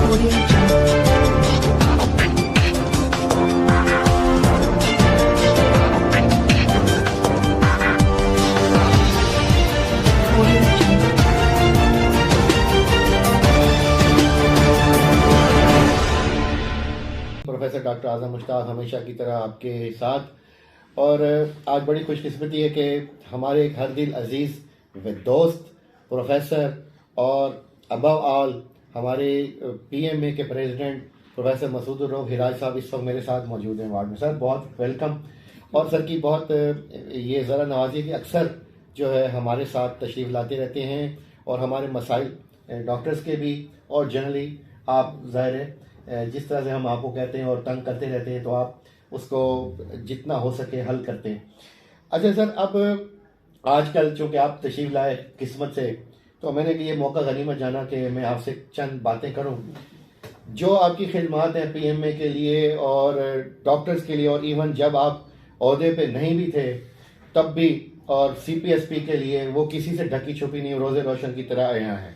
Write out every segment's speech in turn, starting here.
Audio Jungle. Audio Jungle. Professor doctor Azam Mushtaq हमेशा की तरह आपके साथ। और आज बड़ी खुशकिस्मती है कि हमारे एक हर दिल अजीज़ व दोस्त प्रोफेसर और अबव ऑल हमारे पीएमए के प्रेसिडेंट प्रोफेसर मसूद उर-रऊफ़ हिराज साहब इस वक्त मेरे साथ मौजूद हैं वार्ड में। सर बहुत वेलकम। और सर की बहुत ये ज़रा नवाजी कि अक्सर जो है हमारे साथ तशरीफ़ लाते रहते हैं और हमारे मसाइल डॉक्टर्स के भी और जनरली आप ज़ाहिर है जिस तरह से हम आपको कहते हैं और तंग करते रहते हैं तो आप उसको जितना हो सके हल करते हैं। अच्छा सर, अब आजकल चूँकि आप तशरीफ़ लाए किस्मत से, तो मैंने कि ये मौका गनीमत जाना कि मैं आपसे चंद बातें करूं। जो आपकी खिदमत हैं पीएमए के लिए और डॉक्टर्स के लिए, और इवन जब आप ओहदे पे नहीं भी थे तब भी, और सीपीएसपी के लिए, वो किसी से ढकी छुपी नहीं, रोज़े रोशन की तरह यहाँ है।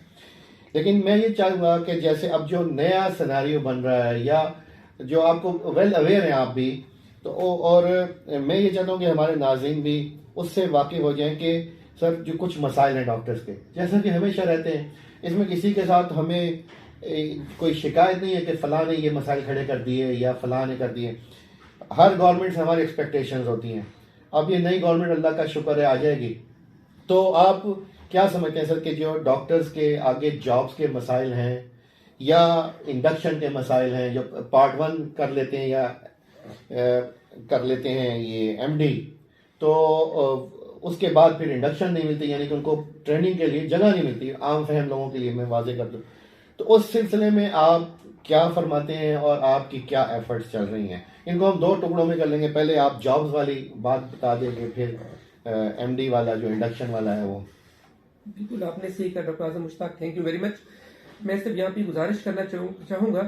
लेकिन मैं ये चाहूँगा कि जैसे अब जो नया सिनेरियो बन रहा है, या जो आपको वेल अवेयर हैं आप भी, तो और मैं ये चाहता हूँ कि हमारे नाज़रीन भी उससे वाकिफ़ हो जाएं कि सर जो कुछ मसाइल हैं डॉक्टर्स के, जैसा कि हमेशा रहते हैं, इसमें किसी के साथ हमें कोई शिकायत नहीं है कि फ़लाँ ने ये मसाइल खड़े कर दिए या फ़लाँ ने कर दिए। हर गवर्नमेंट से हमारी एक्सपेक्टेशंस होती हैं। अब ये नई गवर्नमेंट अल्लाह का शुक्र है आ जाएगी, तो आप क्या समझते हैं सर कि जो डॉक्टर्स के आगे जॉब्स के मसाइल हैं या इंडक्शन के मसाइल हैं, जो पार्ट 1 कर लेते हैं या कर लेते हैं ये एमडी, तो उसके बाद फिर इंडक्शन नहीं मिलती, यानी कि उनको ट्रेनिंग के लिए जगह नहीं मिलती, आम फहम लोगों के लिए मैं वाजे कर दूँ, तो उस सिलसिले में आप क्या फरमाते हैं और आपकी क्या एफर्ट्स चल रही हैं? इनको हम 2 टुकड़ों में कर लेंगे। पहले आप जॉब्स वाली बात बता देंगे, फिर एमडी वाला जो इंडक्शन वाला है वो। बिल्कुल आपने सही कहा doctor Azam Mushtaq, thank you very much. मैं सिर्फ यहाँ पे गुजारिश करना चाहूँगा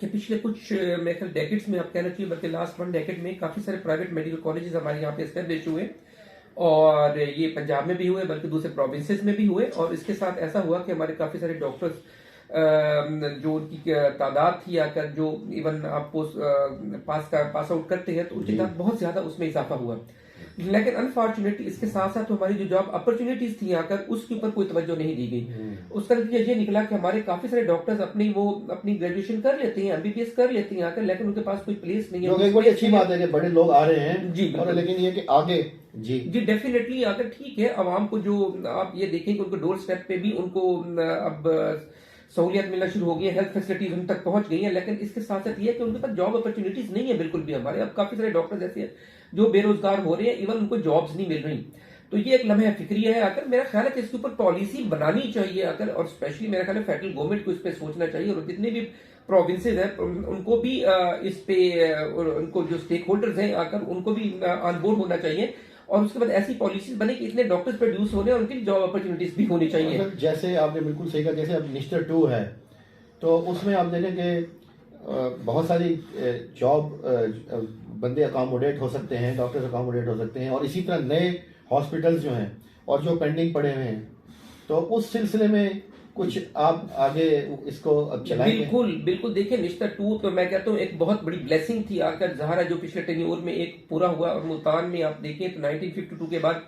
कि पिछले कुछ मेरे ख्याल डेकेड्स में आप कहना चाहिए, बल्कि लास्ट 1 डेकेड में काफ़ी सारे प्राइवेट मेडिकल कॉलेजेस हमारे यहाँ पे एस्टेब्लिश हुए, और ये पंजाब में भी हुए, बल्कि दूसरे प्रोविंसेस में भी हुए। और इसके साथ ऐसा हुआ कि हमारे काफ़ी सारे डॉक्टर्स जो उनकी तादाद थी आकर, जो इवन आप पास आउट करते हैं, तो उनकी तादाद बहुत ज़्यादा उसमें इजाफा हुआ। लेकिन अनफॉर्चुनेटली इसके साथ साथ हमारी जो जॉब अपॉर्चुनिटीज थी आकर, उसके ऊपर कोई तवज्जो नहीं दी गई। उसका नतीजा ये निकला कि हमारे काफी सारे डॉक्टर्स अपनी ग्रेजुएशन कर लेते हैं, एमबीबीएस कर लेते हैं आकर, लेकिन उनके पास कोई प्लेस नहीं है। एक बड़ी अच्छी बात है कि बड़े लोग आ रहे हैं जी, और लेकिन ये कि आगे जी डेफिनेटली आकर ठीक है, अवाम को जो आप ये देखें कि उनको डोर स्टेप पे भी उनको अब सहूलियत मिलना शुरू हो गई है, हेल्थ फैसिलिटीज उन तक पहुंच गई है। लेकिन इसके साथ साथ ये कि उनके पास जॉब अपॉर्चुनिटीज नहीं है बिल्कुल भी। हमारे अब काफी सारे डॉक्टर्स ऐसे हैं जो बेरोजगार हो रहे हैं, इवन उनको जॉब्स नहीं मिल रही। तो ये एक लम्हा फिक्री है आकर। मेरा ख्याल है कि इसके ऊपर पॉलिसी बनानी चाहिए आकर, और स्पेशली मेरा ख्याल है फेडरल गवर्नमेंट को इस पे सोचना चाहिए, और जितने भी प्रोविंसेस हैं उनको भी इस पे, उनको जो स्टेक होल्डर्स हैं आकर, उनको भी ऑन बोर्ड होना चाहिए, और उसके बाद ऐसी पॉलिसीज बने कि इतने डॉक्टर्स प्रोड्यूस होने और उनकी जॉब अपॉर्चुनिटीज भी होनी चाहिए। जैसे आपने बिल्कुल सही कहा, जैसे अब निस्टर 2 है, तो उसमें आप देखें कि बहुत सारी जॉब बंदे अकोमोडेट हो सकते हैं, डॉक्टर्स अकोमोडेट हो सकते हैं, और इसी तरह नए हॉस्पिटल्स जो हैं और जो पेंडिंग पड़े हुए हैं, तो उस सिलसिले में कुछ आप आगे इसको अब चलाएंगे? बिल्कुल देखिए, निस्टर 2 तो मैं कहता हूँ एक बहुत बड़ी ब्लेसिंग थी आकर ज़हारा, जो पिछले टेन्योर में एक पूरा हुआ। और मुल्तान में आप देखें तो 1952 के बाद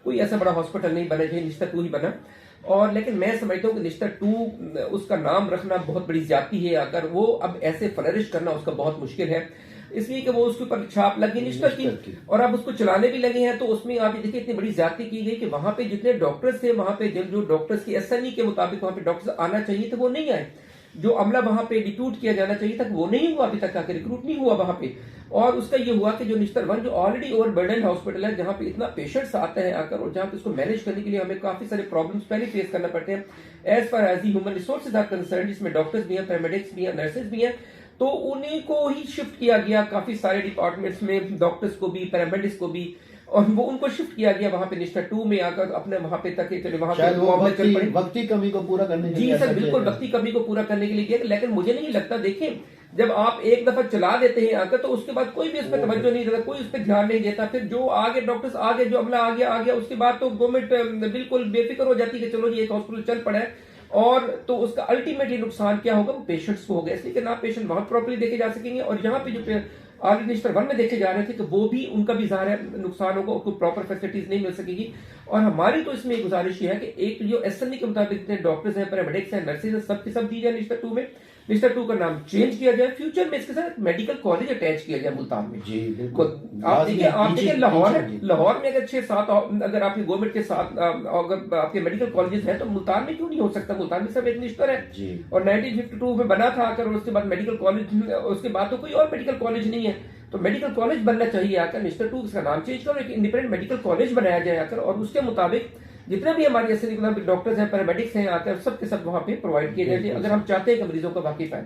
कोई ऐसा बड़ा हॉस्पिटल नहीं बना, चाहिए निस्टर 2 ही बना। और लेकिन मैं समझता हूँ कि निस्टर 2 उसका नाम रखना बहुत बड़ी ज्यादती है आकर, वो अब ऐसे फ्लरिश करना उसका बहुत मुश्किल है, इसलिए कि वो उसके ऊपर छाप लगी निस्टर की, और अब उसको चलाने भी लगे हैं। तो उसमें आप ये देखिए इतनी बड़ी ज्यादती की गई कि वहां पे जितने डॉक्टर्स थे, वहां पे जो डॉक्टर्स की एसएनई के मुताबिक वहां पे डॉक्टर्स आना चाहिए थे वो नहीं आए, जो अमला वहां पे रिक्रूट किया जाना चाहिए था वो नहीं हुआ, अभी तक आकर रिक्रूट नहीं हुआ वहां पे। और उसका ये हुआ कि जो निस्टर 1 जो ऑलरेडी ओवरबर्डन हॉस्पिटल है, जहां पे इतना पेशेंट्स आते हैं आकर, और जहां पे इसको मैनेज करने के लिए हमें काफी सारे प्रॉब्लम्स पहले फेस करना पड़ते हैं as far as the human resources are concern, जिसमें डॉक्टर्स भी हैं, पैरामेडिक्स भी हैं, नर्सेज भी हैं। तो उन्हीं को ही शिफ्ट किया गया काफी सारे डिपार्टमेंट्स में, डॉक्टर्स को भी, पैरामेडिक्स को भी, और वो उनको शिफ्ट किया गया वहां पे निस्टर 2 में आकर, अपने वहां पे तक चले वहां पे वक्ती कमी को पूरा करने के लिए। जी सर, बिल्कुल वक्ती कमी को पूरा करने के लिए किया। लेकिन मुझे नहीं लगता, देखें जब आप एक दफा चला देते हैं आकर, तो उसके बाद कोई भी उस पर तवज्जो नहीं देता, कोई उस पर ध्यान नहीं देता। फिर जो आगे डॉक्टर्स आगे, जो अमला आ गया, उसके बाद तो गवर्नमेंट बिल्कुल बेफिक्र हो जाती है कि चलो जी एक हॉस्पिटल चल पड़ा है, और तो उसका अल्टीमेटली नुकसान क्या होगा, पेशेंट्स को होगा, इसलिए कि ना पेशेंट वहां प्रॉपर्ली देखे जा सकेंगे, और यहाँ पे जो ऑलरेडी निस्टर 1 में देखे जा रहे थे कि वो भी उनका भी ज़ाहिर है नुकसान होगा, उनको प्रॉपर फैसिलिटीज नहीं मिल सकेगी। और हमारी तो इसमें एक गुजारिश ये है कि एक जो एसएमई के मुताबिक जितने डॉक्टर्स हैं, पैरामेडिक्स हैं, नर्सेज हैं, सब के सब दी जाए निस्टर 2 में। निस्टर 2 का नाम चेंज किया जाए, फ्यूचर में इसके साथ मेडिकल कॉलेज अटैच किया जाए मुल्तान में। जी बिल्कुल। आप देखिए जी। लाहौर में अगर 6-7 अगर आपके गवर्नमेंट के साथ अगर आपके मेडिकल कॉलेजेस हैं तो मुल्तान में क्यों नहीं हो सकता? मुल्तान में सब एक निस्टर है जी। और 1952 में बना था आकर, और उसके बाद मेडिकल कॉलेज, उसके बाद तो कोई और मेडिकल कॉलेज नहीं है, तो मेडिकल कॉलेज बनना चाहिए आकर। निस्टर 2 का नाम चेंज करो, एक इंडिपेंडेंट मेडिकल कॉलेज बनाया जाए आकर, और उसके मुताबिक जितने भी हमारे ऐसे डॉक्टर्स हैं, पैरामेडिक्स हैं आकर, सब के सब वहां पे प्रोवाइड किए जाए, अगर हम चाहते हैं कि मरीजों का वाकई फायदा